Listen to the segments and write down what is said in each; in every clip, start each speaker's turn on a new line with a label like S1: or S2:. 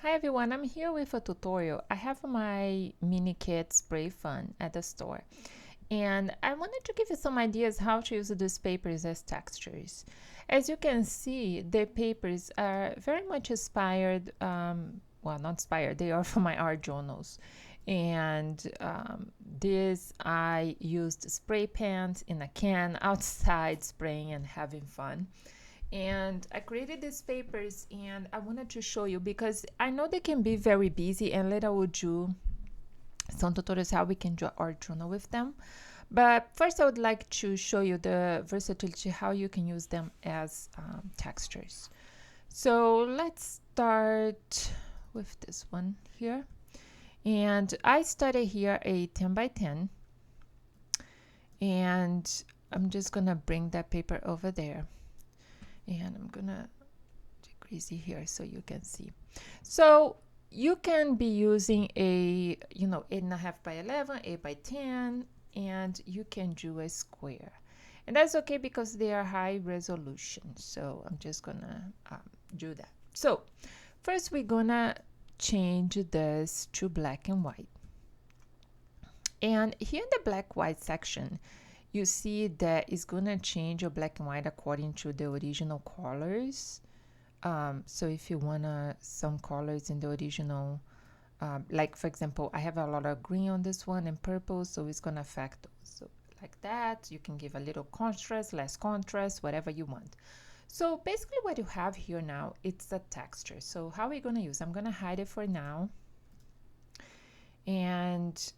S1: Hi everyone, I'm here with a tutorial. I have my mini kit spray fun at the store and I wanted to give you some ideas how to use these papers as textures. As you can see, the papers are very much inspired, well, not inspired, they are from my art journals. And this I used spray pans in a can outside spraying and having fun. And I created these papers and I wanted to show you because I know they can be very busy, and later I will do some tutorials how we can do art journal with them. But first I would like to show you the versatility, how you can use them as textures. So let's start with this one here. And I started here a 10 by 10, and I'm just gonna bring that paper over there, and I'm gonna decrease it here so you can see. So you can be using a 8.5 by 11, 8 by 10, and you can do a square, and that's okay because they are high resolution. So I'm just gonna do that. So first we're gonna change this to black and white, and here in the black white section you see that it's gonna change your black and white according to the original colors. So if you wanna some colors in the original, like for example, I have a lot of green on this one and purple, so it's gonna affect those. So like that, you can give a little contrast, less contrast, whatever you want. So basically what you have here now, it's a texture. So how are we gonna use? I'm gonna hide it for now. And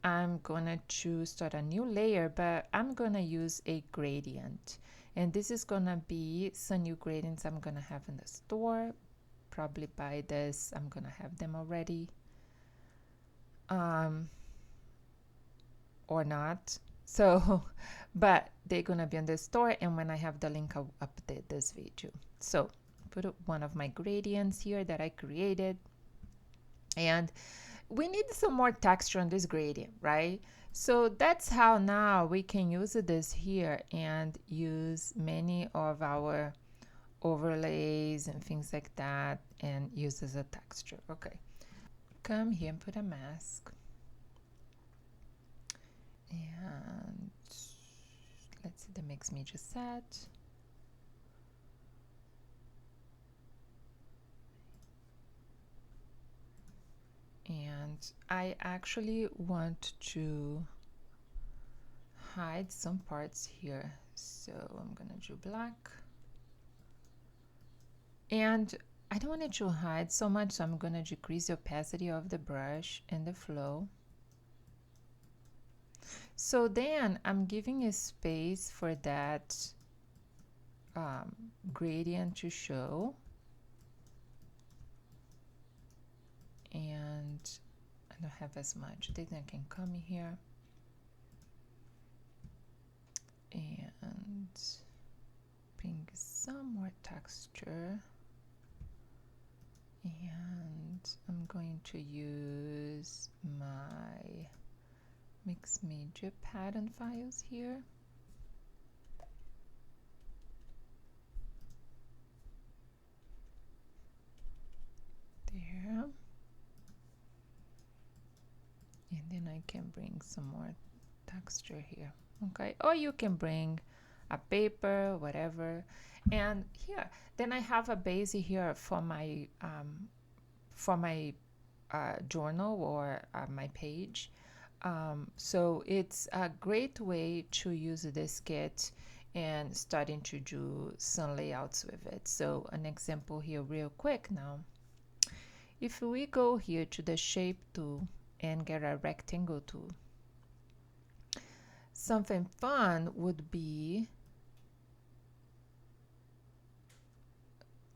S1: I'm gonna choose start a new layer, but I'm gonna use a gradient. And this is gonna be some new gradients I'm gonna have in the store. Probably buy this, I'm gonna have them already. Or not. So, but they're gonna be in the store, and when I have the link, I'll update this video. So, put one of my gradients here that I created. And we need some more texture on this gradient, right? So that's how now we can use this here and use many of our overlays and things like that and use as a texture. Okay, come here and put a mask. And let's see the mix media set. And I actually want to hide some parts here, so I'm gonna do black, and I don't want it to hide so much, so I'm gonna decrease the opacity of the brush and the flow. So then I'm giving a space for that gradient to show, and I don't have as much. Then I can come here and bring some more texture, and I'm going to use my mixed media pattern files here. There. And then I can bring some more texture here. Okay, or you can bring a paper, whatever. And here, then I have a base here for my journal or my page. So it's a great way to use this kit and starting to do some layouts with it. So an example here real quick now. If we go here to the shape tool and get a rectangle tool, something fun would be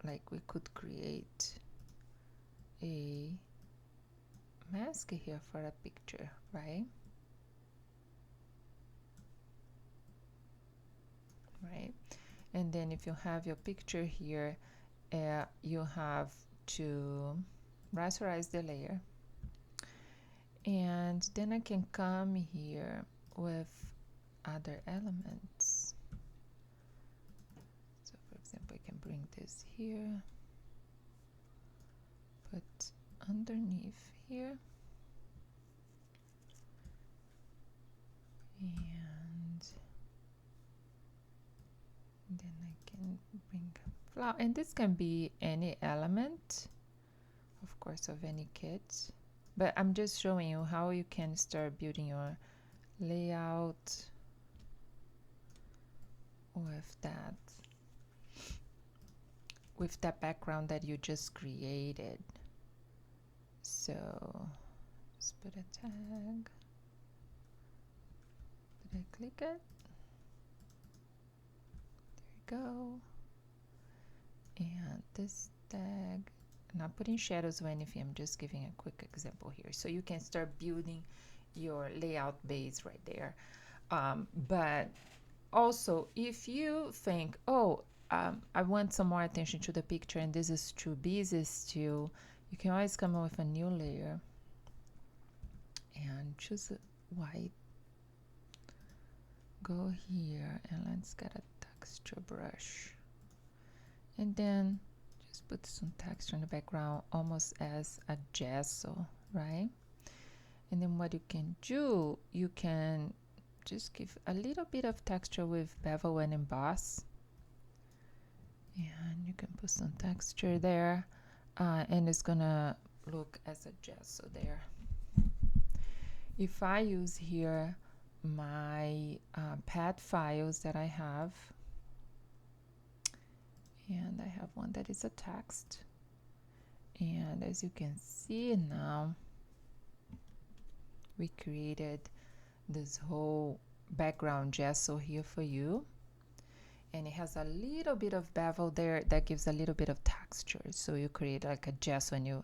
S1: like we could create a mask here for a picture, right? Right. And then if you have your picture here, you have to rasterize the layer. And then I can come here with other elements. So for example, I can bring this here, put underneath here. And then I can bring flower, and this can be any element, of course, of any kit, but I'm just showing you how you can start building your layout with that background that you just created. So let's put a tag. Did I click it? There we go. And this tag, I'm not putting shadows or anything, I'm just giving a quick example here. So you can start building your layout base right there. But also, if you think, oh, I want some more attention to the picture and this is too busy still, you can always come up with a new layer and choose a white. Go here and let's get a texture brush. And then just put some texture in the background, almost as a gesso, right? And then what you can do, you can just give a little bit of texture with bevel and emboss. And you can put some texture there, and it's gonna look as a gesso there. If I use here my pad files that I have, and I have one that is a text, and as you can see now, we created this whole background gesso here for you, and it has a little bit of bevel there that gives a little bit of texture, so you create like a gesso and you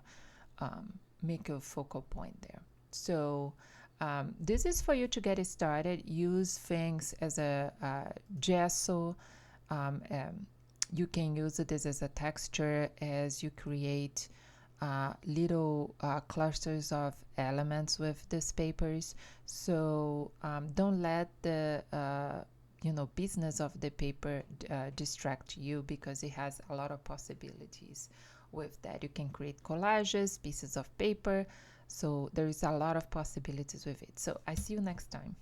S1: make a focal point there. So this is for you to get it started. Use things as a gesso. You can use this as a texture as you create little clusters of elements with these papers. So don't let the business of the paper distract you, because it has a lot of possibilities with that. You can create collages, pieces of paper. So there is a lot of possibilities with it. So I see you next time.